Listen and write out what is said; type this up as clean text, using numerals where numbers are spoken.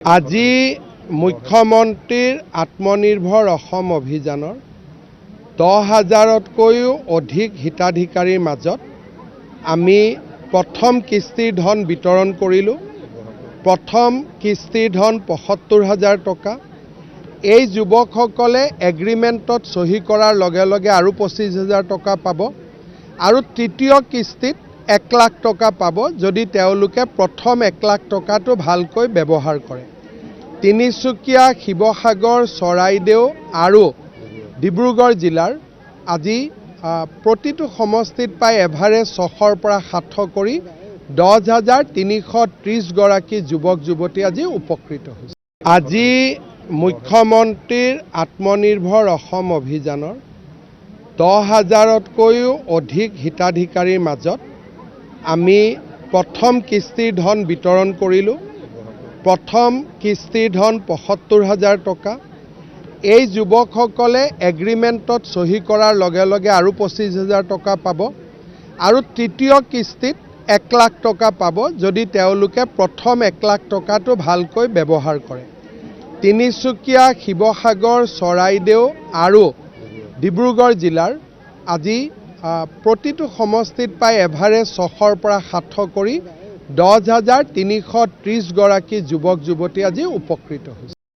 আজি মুখ্যমন্ত্ৰীৰ আত্মনিৰ্ভৰ অসম অভিযানৰ 10,000তকৈও অধিক হিতাধিকাৰীৰ মাজত আমি প্ৰথম কিস্তিৰ ধন বিতৰণ কৰিলোঁ। প্ৰথম কিস্তিৰ ধন ৭৫,000 টকা। এই যুৱকসকলে এগ্ৰিমেণ্টত চহী কৰাৰ লগে লগে আৰু 25,000 টকা পাব আৰু তৃতীয় কিস্তিত 1 লাখ টকা পাব যদি তেওঁলোকে প্ৰথম 1 লাখ টকাটো ভালকৈ ব্যৱহাৰ কৰে। তিনিচুকীয়া, শিৱসাগৰ, চৰাইদেউ আৰু ডিব্ৰুগড় জিলাৰ আজি প্ৰতিটো সমষ্টিত প্ৰায় এভাৰেজ 600ৰ পৰা 700 কৰি 10,330 গৰাকী যুৱক যুৱতী আজি উপকৃত হৈছে। আজি মুখ্যমন্ত্ৰীৰ আত্মনিৰ্ভৰ অসম অভিযানৰ 10,000তকৈও অধিক হিতাধিকাৰীৰ মাজত আমি প্ৰথম কিস্তিৰ ধন বিতৰণ কৰিলোঁ। প্ৰথম কিস্তিৰ ধন ৭৫,000 টকা। এই যুৱকসকলে এগ্ৰিমেণ্টত চহী কৰাৰ লগে লগে আৰু 25,000 টকা পাব আৰু তৃতীয় কিস্তিত 1 লাখ টকা পাব যদি তেওঁলোকে প্ৰথম 1 লাখ টকাটো ভালকৈ ব্যৱহাৰ কৰে। তিনিচুকীয়া, শিৱসাগৰ, চৰাইদেউ আৰু ডিব্ৰুগড় জিলাৰ আজি প্ৰতিটো সমষ্টিত প্ৰায় এভাৰেজ 600ৰ পৰা 700 কৰি 10,330 গৰাকী যুৱক যুৱতী আজি উপকৃত হৈছে।